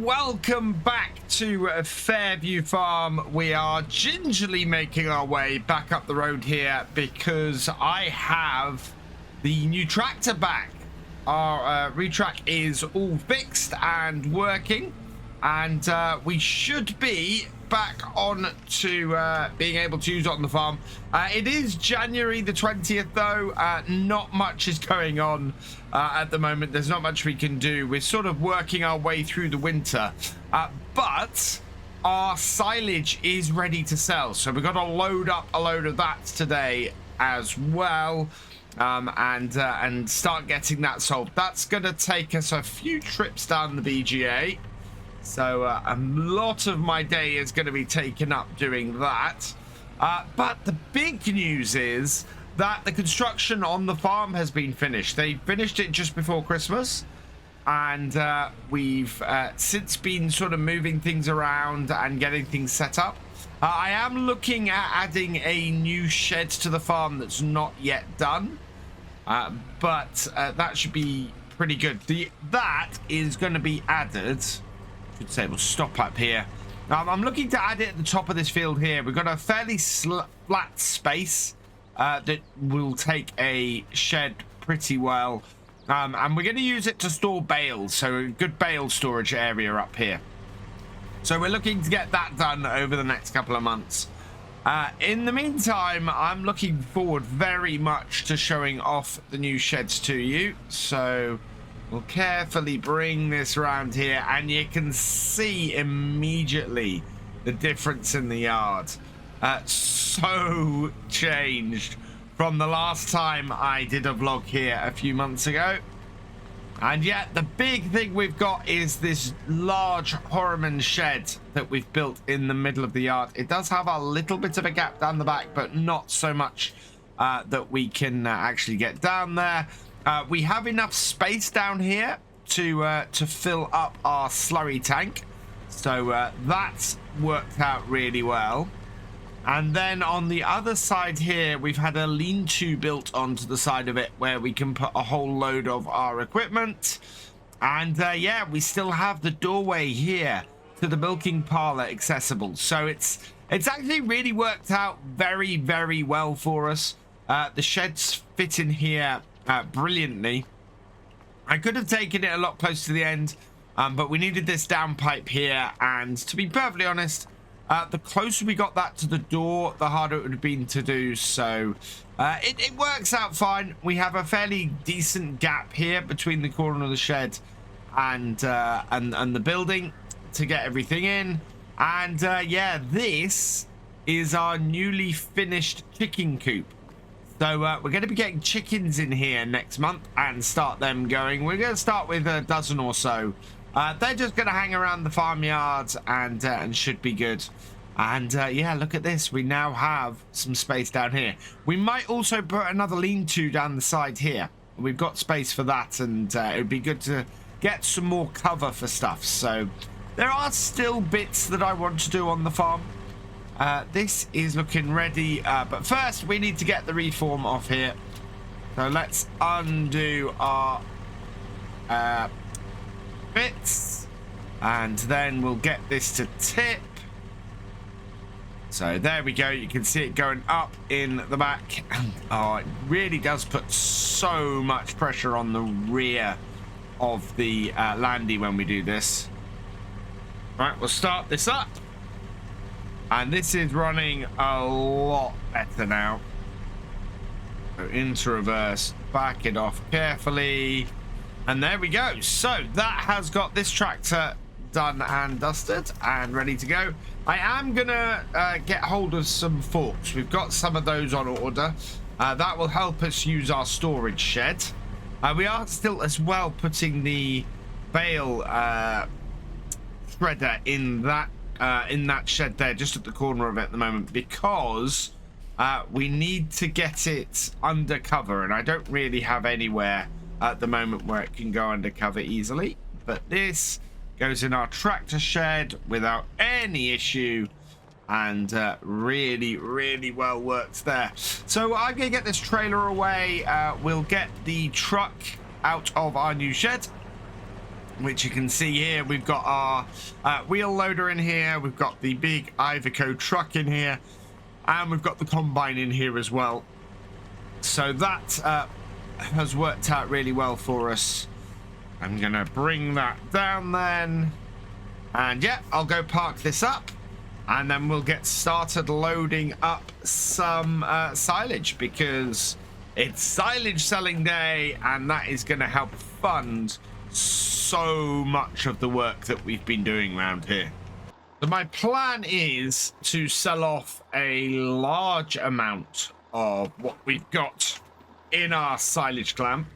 welcome back to Fairview Farm. We are gingerly making our way back up the road here because I have the new tractor back. Our retrack is all fixed and working, and we should be back on to being able to use it on the farm. It is January the 20th though. Not much is going on at the moment. There's not much we can do. We're sort of working our way through the winter, but our silage is ready to sell, so we've got to load up a load of that today as well, and start getting that sold. That's going to take us a few trips down the BGA. So a lot of my day is going to be taken up doing that. But the big news is that the construction on the farm has been finished. They finished it just before Christmas. And we've since been sort of moving things around and getting things set up. I am looking at adding a new shed to the farm that's not yet done. But that should be pretty good. That is going to be added... say we'll stop up here. I'm looking to add it at the top of this field here. We've got a fairly flat space that will take a shed pretty well, and we're going to use it to store bales, so a good bale storage area up here. So we're looking to get that done over the next couple of months. In the meantime, I'm looking forward very much to showing off the new sheds to you, so we'll carefully bring this around here, and you can see immediately the difference in the yard. So changed from the last time I did a vlog here a few months ago. And yet the big thing we've got is this large Horriman shed that we've built in the middle of the yard. It does have a little bit of a gap down the back, but not so much that we can actually get down there. We have enough space down here to fill up our slurry tank, so that's worked out really well. And then on the other side here, we've had a lean-to built onto the side of it where we can put a whole load of our equipment. And yeah, we still have the doorway here to the milking parlor accessible, so it's actually really worked out very, very well for us. The sheds fit in here brilliantly. I could have taken it a lot closer to the end, but we needed this downpipe here, and to be perfectly honest, the closer we got that to the door, the harder it would have been to do. So it works out fine. We have a fairly decent gap here between the corner of the shed and the building to get everything in. And yeah, this is our newly finished chicken coop. So we're going to be getting chickens in here next month and start them going. We're going to start with a dozen or so. They're just going to hang around the farmyard and should be good. And yeah, look at this. We now have some space down here. We might also put another lean-to down the side here. We've got space for that, and it would be good to get some more cover for stuff. So there are still bits that I want to do on the farm. This is looking ready, but first we need to get the reform off here. So let's undo our bits, and then we'll get this to tip. So there we go. You can see it going up in the back. Oh, it really does put so much pressure on the rear of the landy when we do this. Right, we'll start this up. And this is running a lot better now. So into reverse, back it off carefully. And there we go. So that has got this tractor done and dusted and ready to go. I am going to get hold of some forks. We've got some of those on order. That will help us use our storage shed. We are still as well putting the bale shredder in that shed there, just at the corner of it at the moment, because we need to get it undercover, and I don't really have anywhere at the moment where it can go undercover easily. But this goes in our tractor shed without any issue, and really, really well works there. So I'm gonna get this trailer away. We'll get the truck out of our new shed. which you can see here. We've got our wheel loader in here. We've got the big Iveco truck in here. And we've got the combine in here as well. So that has worked out really well for us. I'm going to bring that down then. And yeah, I'll go park this up. And then we'll get started loading up some silage, because it's silage selling day, and that is going to help fund so much of the work that we've been doing around here. So my plan is to sell off a large amount of what we've got in our silage clamp.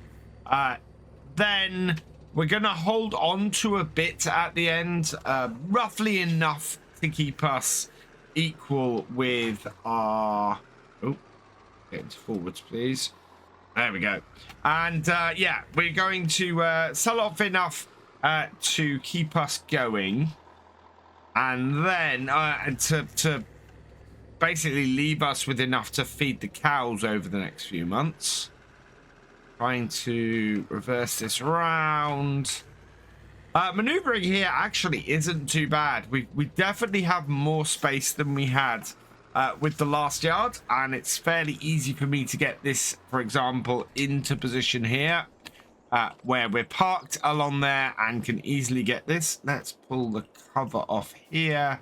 Then we're going to hold on to a bit at the end, roughly enough to keep us equal with our... Oh, get forwards, please. There we go. And yeah, we're going to sell off enough to keep us going. And then to basically leave us with enough to feed the cows over the next few months. Trying to reverse this around. Maneuvering here actually isn't too bad. We definitely have more space than we had with the last yard, and it's fairly easy for me to get this, for example, into position here, where we're parked along there and can easily get this. Let's pull the cover off here.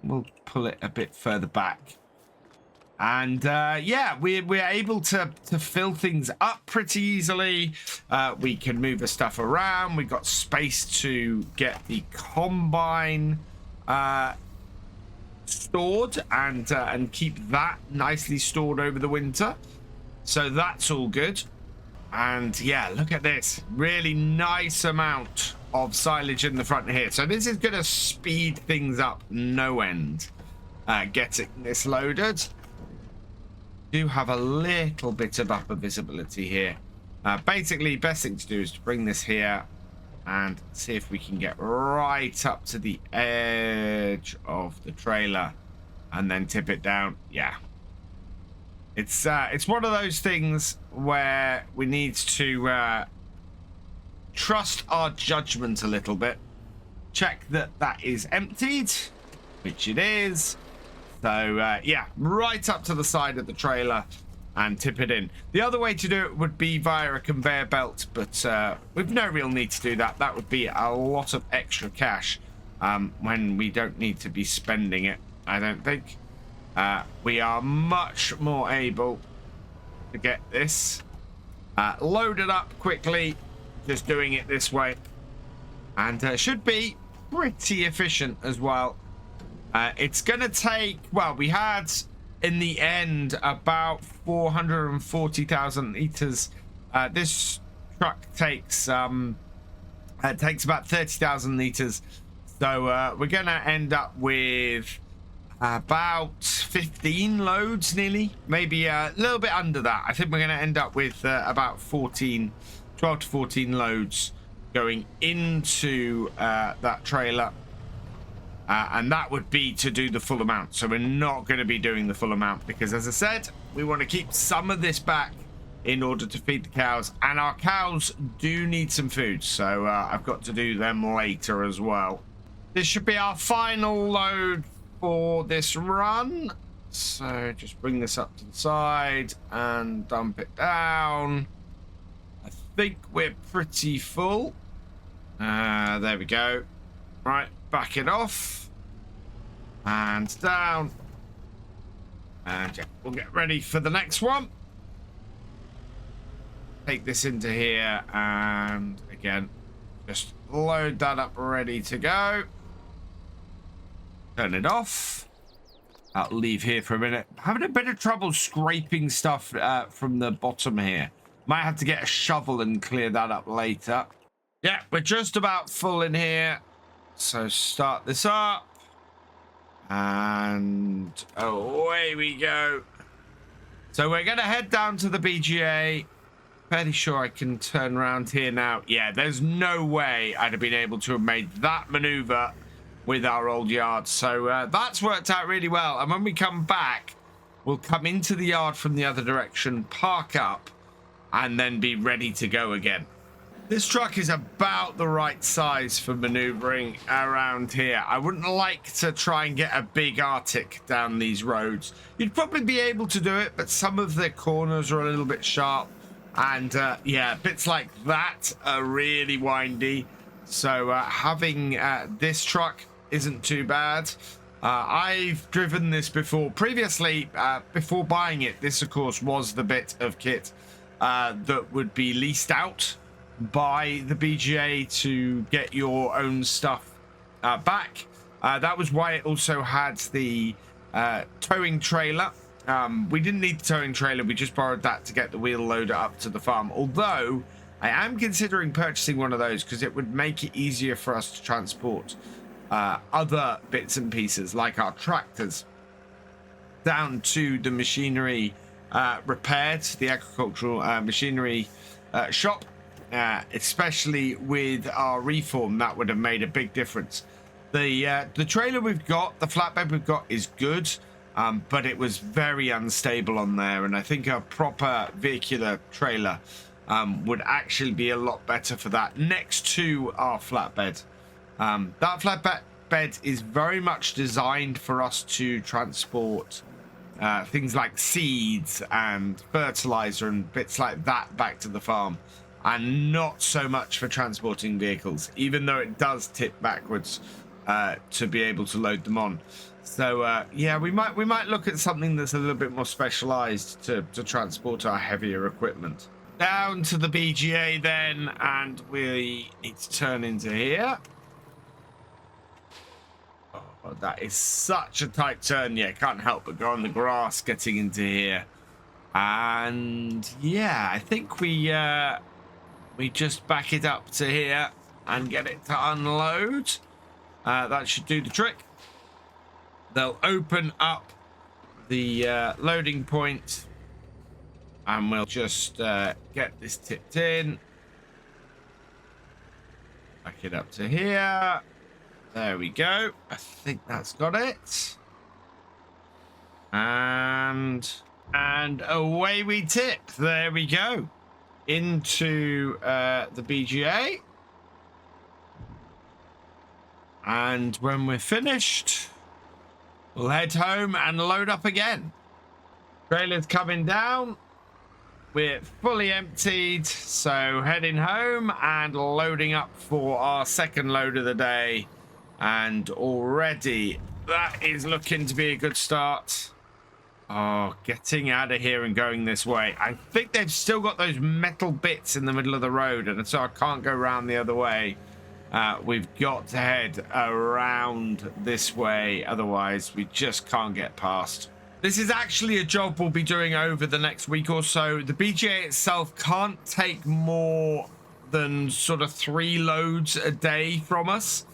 We'll pull it a bit further back. And yeah, we're able to fill things up pretty easily. We can move the stuff around. We've got space to get the combine stored and keep that nicely stored over the winter. So that's all good. And yeah, look at this. Really nice amount of silage in the front here. So this is going to speed things up no end. Getting this loaded. Do have a little bit of upper visibility here. Basically, best thing to do is to bring this here and see if we can get right up to the edge of the trailer and then tip it down. Yeah, it's one of those things where we need to trust our judgment a little bit. Check that that is emptied, which it is. So yeah, right up to the side of the trailer and tip it in. The other way to do it would be via a conveyor belt, but we've no real need to do that. That would be a lot of extra cash when we don't need to be spending it, I don't think. We are much more able to get this loaded up quickly, just doing it this way. And should be pretty efficient as well. It's going to take, well, we had in the end about 440,000 liters. This truck takes about 30,000 liters. So we're going to end up with about 15 loads nearly, maybe a little bit under that. I think we're going to end up with about 12 to 14 loads going into that trailer. And that would be to do the full amount. So we're not going to be doing the full amount because, as I said, we want to keep some of this back in order to feed the cows. And our cows do need some food. So I've got to do them later as well. This should be our final load for this run. So just bring this up to the side and dump it down. I think we're pretty full. There we go. Right. Back it off and down, and yeah, we'll get ready for the next one. Take this into here and again just load that up ready to go. Turn it off. I'll leave here for a minute. Having a bit of trouble scraping stuff from the bottom here. Might have to get a shovel and clear that up later. Yeah, we're just about full in here. So start this up and away we go. So we're going to head down to the BGA. Fairly sure I can turn around here now. Yeah, there's no way I'd have been able to have made that maneuver with our old yard. So that's worked out really well. And when we come back, we'll come into the yard from the other direction, park up, and then be ready to go again. This truck is about the right size for maneuvering around here. I wouldn't like to try and get a big Arctic down these roads. You'd probably be able to do it, but some of the corners are a little bit sharp. And yeah, bits like that are really windy. So having this truck isn't too bad. I've driven this before. Previously, before buying it, this, of course, was the bit of kit that would be leased out by the BGA to get your own stuff back. That was why it also had the towing trailer. We didn't need the towing trailer, we just borrowed that to get the wheel loader up to the farm. Although I am considering purchasing one of those because it would make it easier for us to transport other bits and pieces like our tractors down to the machinery repaired, the agricultural machinery shop. Especially with our reform, that would have made a big difference. The trailer we've got, the flatbed we've got, is good, but it was very unstable on there, and I think a proper vehicular trailer would actually be a lot better for that next to our flatbed. That flatbed is very much designed for us to transport things like seeds and fertilizer and bits like that back to the farm, and not so much for transporting vehicles, even though it does tip backwards to be able to load them on. So yeah, we might look at something that's a little bit more specialized to transport our heavier equipment. Down to the BGA then, and we need to turn into here. Oh, that is such a tight turn. Yeah, can't help but go on the grass getting into here. And yeah, I think we just back it up to here and get it to unload. That should do the trick. They'll open up the loading point, and we'll just get this tipped in. Back it up to here. There we go. I think that's got it. And away we tip. There we go. Into the BGA, and when we're finished, we'll head home and load up again. Trailer's coming down. We're fully emptied, so heading home and loading up for our second load of the day. And already that is looking to be a good start. Oh, getting out of here and going this way. I think they've still got those metal bits in the middle of the road, and so I can't go around the other way. We've got to head around this way, otherwise we just can't get past. This is actually a job we'll be doing over the next week or so. The BGA itself can't take more than sort of 3 loads a day from us.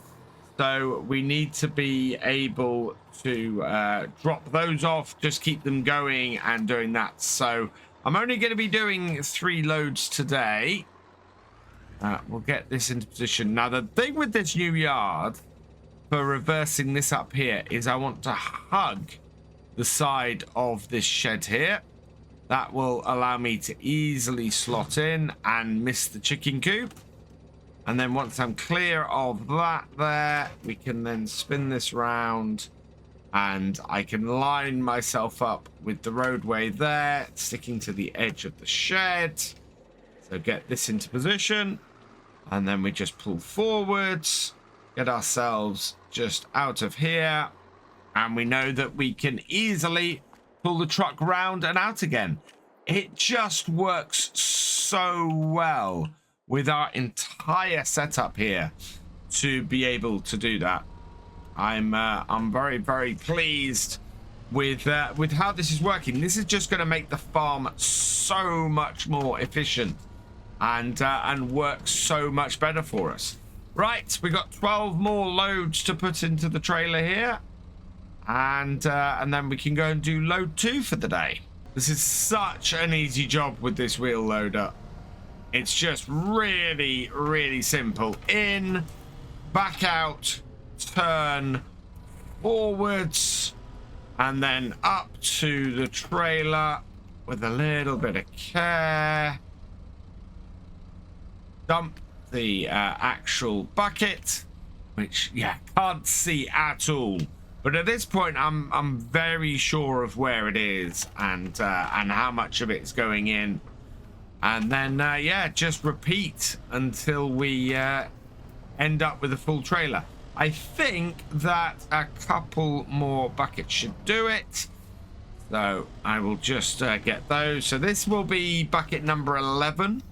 So we need to be able to drop those off, just keep them going and doing that. So I'm only going to be doing 3 loads today. We'll get this into position. Now, the thing with this new yard for reversing this up here is I want to hug the side of this shed here. That will allow me to easily slot in and miss the chicken coop. And then once I'm clear of that there, we can then spin this round and I can line myself up with the roadway there, sticking to the edge of the shed. So get this into position, and then we just pull forwards, get ourselves just out of here, and we know that we can easily pull the truck round and out again. It just works so well with our entire setup here to be able to do that. I'm very, very pleased with how this is working. This is just going to make the farm so much more efficient and work so much better for us. Right, we got 12 more loads to put into the trailer here, and then we can go and do load 2 for the day. This is such an easy job with this wheel loader. It's just really, really simple. In, back out, turn, forwards, and then up to the trailer with a little bit of care. dump the actual bucket, which, yeah, can't see at all. But at this point, I'm very sure of where it is and how much of it's going in. And then, yeah, just repeat until we end up with a full trailer. I think that a couple more buckets should do it. So I will just get those. So this will be bucket number 11.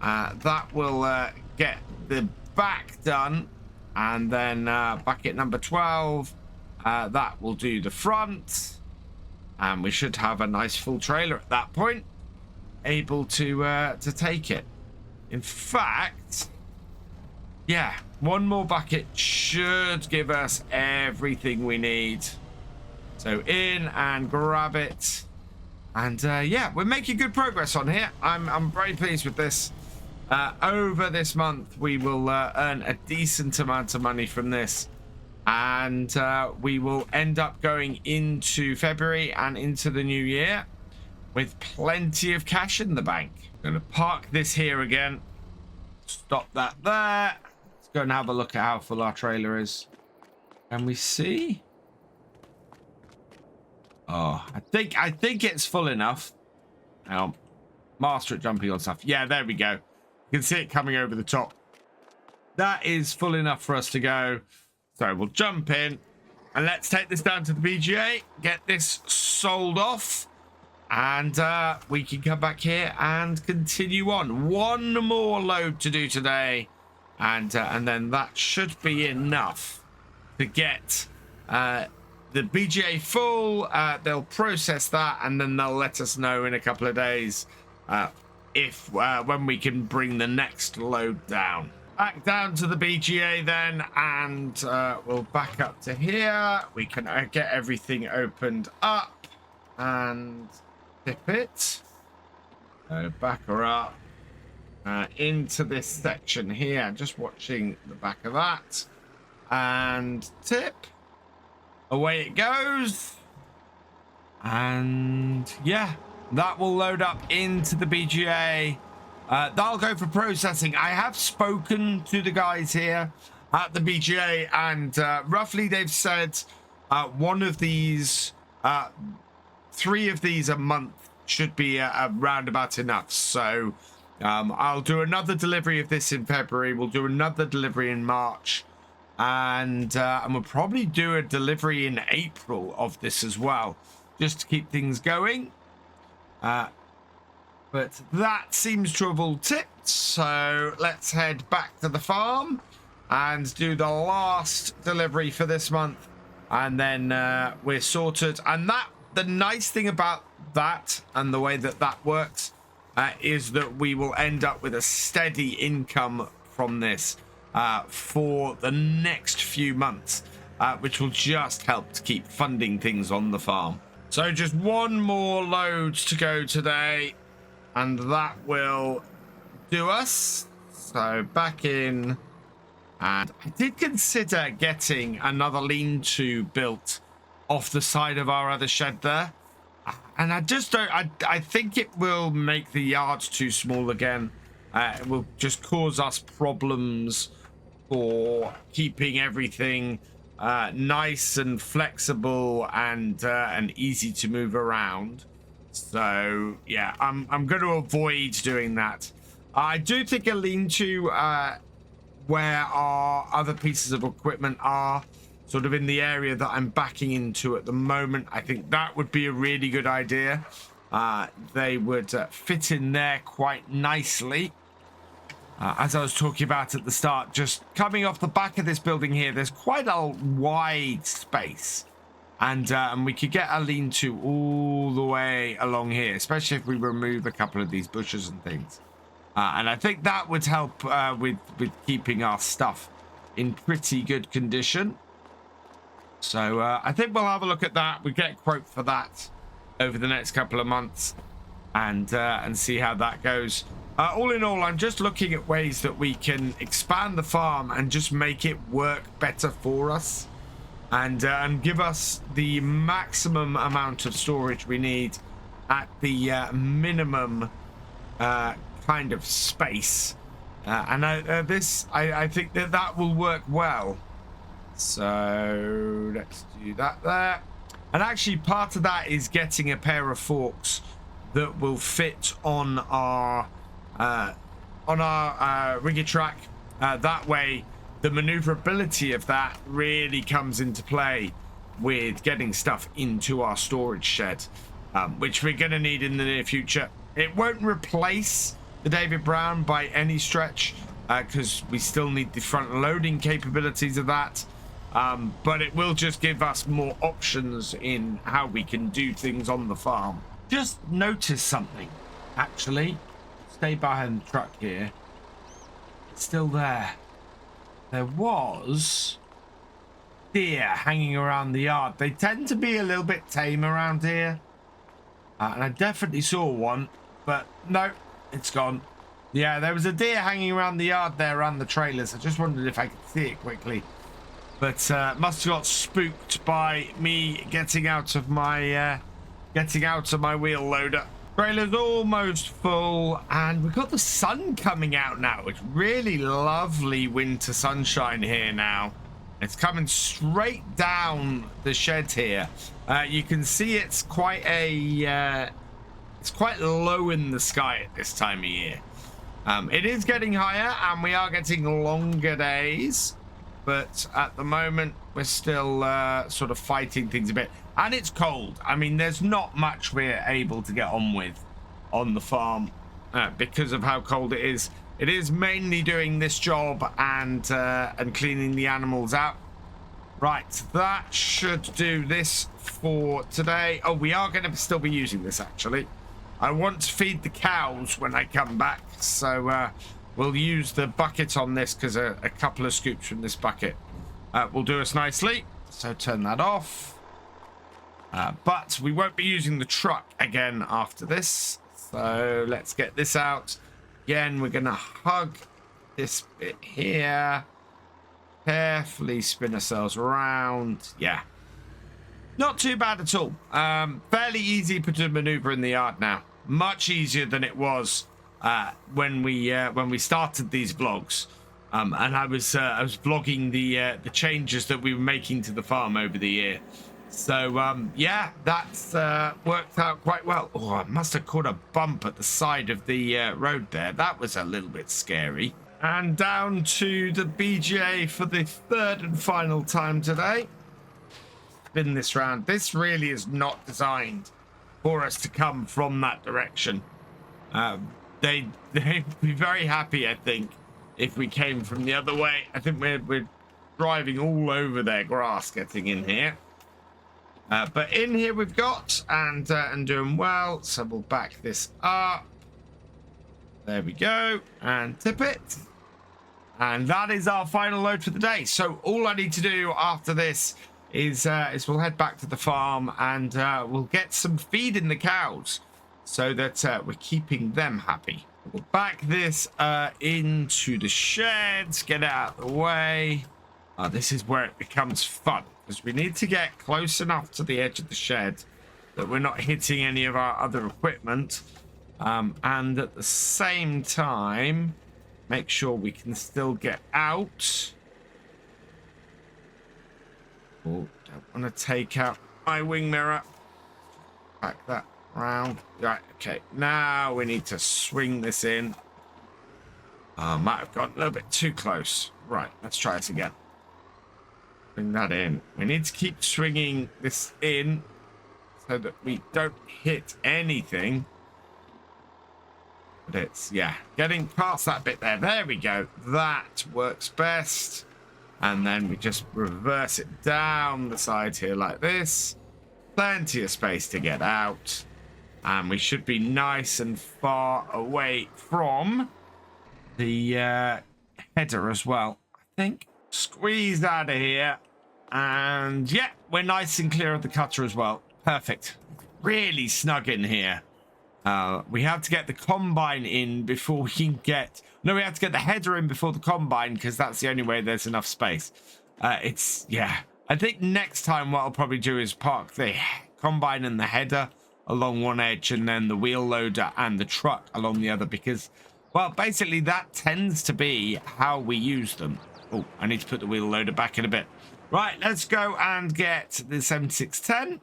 That will get the back done. And then bucket number 12. That will do the front. And we should have a nice full trailer at that point. Able to take it. In fact, yeah, one more bucket should give us everything we need. So in and grab it. And yeah, we're making good progress on here. I'm very pleased with this. Over this month, we will earn a decent amount of money from this. And we will end up going into February and into the new year with plenty of cash in the bank. I'm going to park this here again. Stop that there. Let's go and have a look at how full our trailer is. Can we see? Oh, I think it's full enough. Now, master at jumping on stuff. Yeah, there we go. You can see it coming over the top. That is full enough for us to go. So we'll jump in and let's take this down to the BGA, get this sold off. And we can come back here and continue on. One more load to do today. And then that should be enough to get the BGA full. They'll process that and then they'll let us know in a couple of days when we can bring the next load down. Back down to the BGA then, and we'll back up to here. We can get everything opened up and tip it. Back her up into this section here. Just watching the back of that. And tip. Away it goes. And yeah, that will load up into the BGA. That'll go for processing. I have spoken to the guys here at the BGA, and roughly they've said one of these... 3 of these a month should be around about enough. So I'll do another delivery of this in February. We'll do another delivery in March. And we'll probably do a delivery in April of this as well, just to keep things going. But that seems to have all tipped. So let's head back to the farm and do the last delivery for this month. And then we're sorted. And the nice thing about that and the way that works is that we will end up with a steady income from this for the next few months, which will just help to keep funding things on the farm. So just one more load to go today, and that will do us. So back in, and I did consider getting another lean-to built off the side of our other shed there, and I just don't. I think it will make the yard too small again. It will just cause us problems for keeping everything nice and flexible and easy to move around. So yeah, I'm going to avoid doing that. I do think a lean-to where our other pieces of equipment are, sort of in the area that I'm backing into at the moment, I think that would be a really good idea. They would fit in there quite nicely. As I was talking about at the start, just coming off the back of this building here, there's quite a wide space. And we could get a lean-to all the way along here, especially if we remove a couple of these bushes and things. And I think that would help with keeping our stuff in pretty good condition. So I think we'll have a look at that. We get a quote for that over the next couple of months and see how that goes. All in all, I'm just looking at ways that we can expand the farm and just make it work better for us and give us the maximum amount of storage we need at the minimum kind of space And I think that will work well. So let's do that there. And actually part of that is getting a pair of forks that will fit on our rigger track. That way the maneuverability of that really comes into play with getting stuff into our storage shed, which we're going to need in the near future. It won't replace the David Brown by any stretch, because we still need the front loading capabilities of that. But it will just give us more options in how we can do things on the farm. Just noticed something, actually. Stay behind the truck here. It's still there. There was deer hanging around the yard. They tend to be a little bit tame around here. And I definitely saw one, but no, it's gone. Yeah, there was a deer hanging around the yard there around the trailers. I just wondered if I could see it quickly. But must have got spooked by me getting out of my wheel loader. Trailer's almost full, and we've got the sun coming out now. It's really lovely winter sunshine here now. It's coming straight down the shed here. You can see it's quite low in the sky at this time of year. It is getting higher, and we are getting longer days. But at the moment, we're still sort of fighting things a bit. And it's cold. I mean, there's not much we're able to get on with on the farm because of how cold it is. It is mainly doing this job and cleaning the animals out. Right, that should do this for today. Oh, we are going to still be using this, actually. I want to feed the cows when I come back. So we'll use the bucket on this because a couple of scoops from this bucket will do us nicely. So turn that off. But we won't be using the truck again after this. So let's get this out. Again, we're going to hug this bit here. Carefully spin ourselves around. Yeah. Not too bad at all. Fairly easy to maneuver in the yard now. Much easier than it was when we started these vlogs. And I was vlogging the changes that we were making to the farm over the year. So yeah, that's worked out quite well. Oh, I must have caught a bump at the side of the road there. That was a little bit scary. And down to the BGA for the third and final time today. Spin this round. This really is not designed for us to come from that direction. They'd be very happy, I think, if we came from the other way. I think we're driving all over their grass getting in here. But in here we've got and doing well. So we'll back this up. There we go. And tip it. And that is our final load for the day. So all I need to do after this is we'll head back to the farm and we'll get some feed in the cows so that we're keeping them happy. We'll back this into the sheds, get it out of the way. This is where it becomes fun because we need to get close enough to the edge of the shed that we're not hitting any of our other equipment. And at the same time, make sure we can still get out. Oh, don't want to take out my wing mirror. Back that round. Right, okay. Now we need to swing this in. Might have gone a little bit too close. Right, let's try this again. Bring that in. We need to keep swinging this in so that we don't hit anything. But it's, yeah, getting past that bit there. There we go. That works best. And then we just reverse it down the side here like this. Plenty of space to get out. And we should be nice and far away from the header as well, I think. Squeeze out of here. And yeah, we're nice and clear of the cutter as well. Perfect. Really snug in here. We have to get the combine in before we can get... No, we have to get the header in before the combine because that's the only way there's enough space. It's, yeah. I think next time what I'll probably do is park the combine and the header along one edge and then the wheel loader and the truck along the other because Well, basically, that tends to be how we use them. Oh, I need to put the wheel loader back in a bit. Right, let's go and get the 7610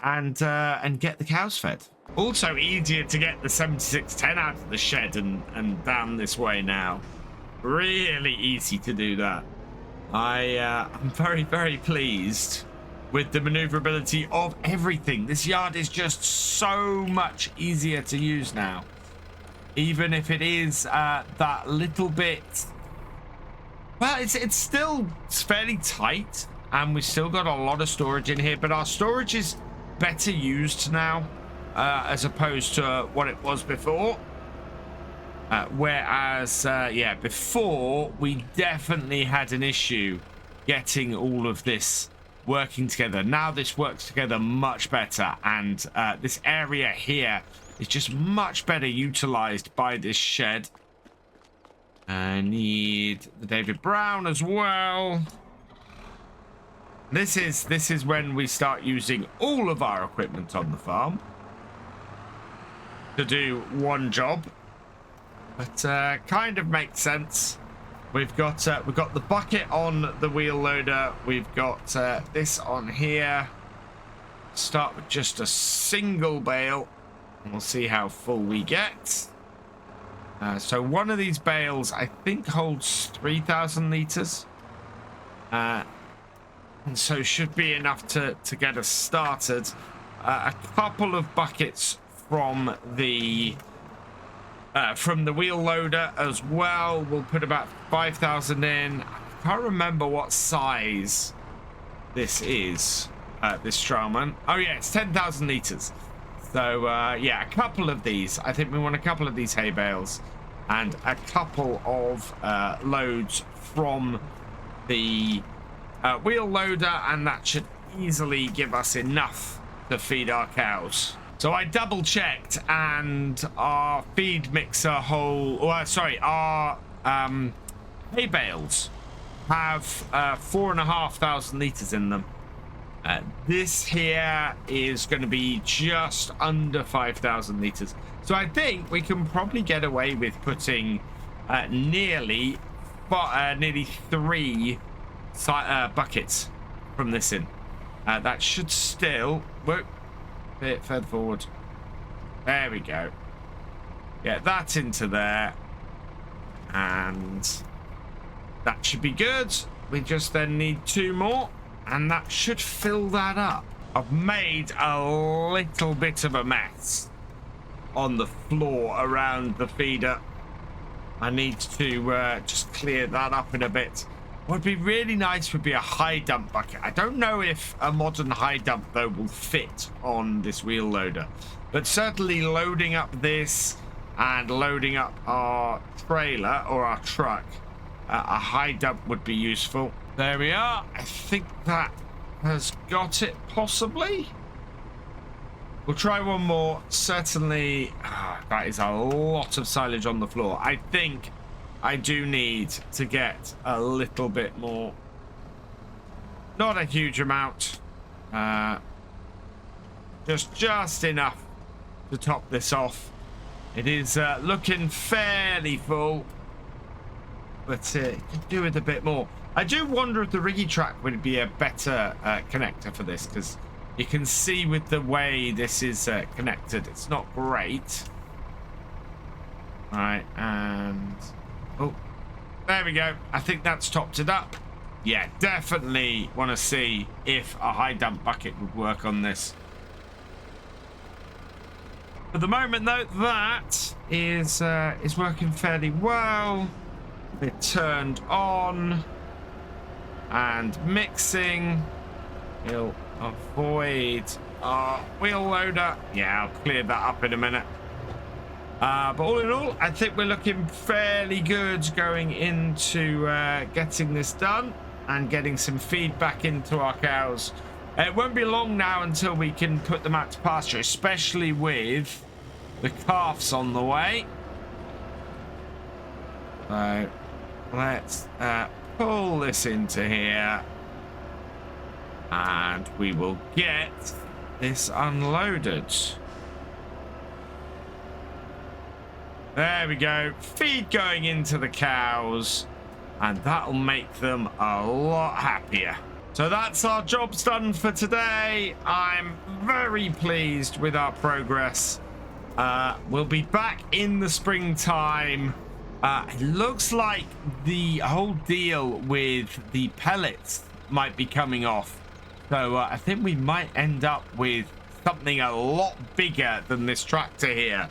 and get the cows fed. Also easier to get the 7610 out of the shed and down this way now. Really easy to do that. I'm very, very pleased with the maneuverability of everything. This yard is just so much easier to use now. Even if it is that little bit... Well, it's still fairly tight, and we've still got a lot of storage in here, but our storage is better used now as opposed to what it was before. Whereas, yeah, before we definitely had an issue getting all of this working together. Now this works together much better, and this area here is just much better utilized by this shed. I need the David Brown as well. This is when we start using all of our equipment on the farm to do one job. But kind of makes sense. We've got the bucket on the wheel loader. We've got this on here. Start with just a single bale, and we'll see how full we get. So one of these bales, I think, holds 3,000 liters. And so should be enough to get us started. A couple of buckets from the wheel loader as well. We'll put about 5,000 in. I can't remember what size this is, this Strowman. Oh yeah, it's 10,000 liters. So yeah, a couple of these. I think we want a couple of these hay bales and a couple of loads from the wheel loader, and that should easily give us enough to feed our cows. So I double checked, and our feed mixer our hay bales have 4,500 liters in them. This here is going to be just under 5,000 liters. So I think we can probably get away with putting nearly 3 buckets from this in. That should still work. Bit further forward. There we go. Get that into there, and that should be good. We just then need 2 more, and that should fill that up. I've made a little bit of a mess on the floor around the feeder. I need to just clear that up in a bit. What would be really nice would be a high dump bucket. I don't know if a modern high dump, though, will fit on this wheel loader. But certainly loading up this and loading up our trailer or our truck, a high dump would be useful. There we are. I think that has got it, possibly. We'll try one more. Certainly, that is a lot of silage on the floor. I think I do need to get a little bit more. Not a huge amount. Just enough to top this off. It is looking fairly full, but could do with a bit more. I do wonder if the Riggy track would be a better connector for this, because you can see with the way this is connected, it's not great. All right, and oh, there we go. I think that's topped it up. Yeah, definitely want to see if a high dump bucket would work on this. For the moment, though, that is working fairly well. It turned on and mixing. We'll avoid our wheel loader. Yeah, I'll clear that up in a minute. But all in all, I think we're looking fairly good going into getting this done and getting some feed back into our cows. It won't be long now until we can put them out to pasture, especially with the calves on the way. So let's pull this into here, and we will get this unloaded. There we go. Feed going into the cows. And that'll make them a lot happier. So that's our jobs done for today. I'm very pleased with our progress. We'll be back in the springtime. It looks like the whole deal with the pellets might be coming off. So I think we might end up with something a lot bigger than this tractor here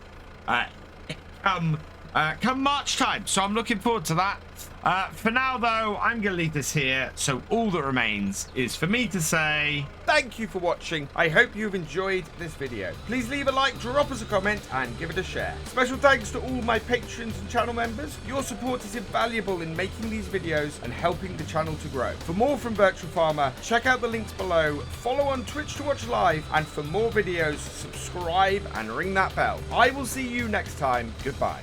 come March time. So I'm looking forward to that. For now, though, I'm going to leave this here. So all that remains is for me to say thank you for watching. I hope you've enjoyed this video. Please leave a like, drop us a comment, and give it a share. Special thanks to all my patrons and channel members. Your support is invaluable in making these videos and helping the channel to grow. For more from Virtual Farmer, check out the links below. Follow on Twitch to watch live, and for more videos, subscribe and ring that bell. I will see you next time. Goodbye.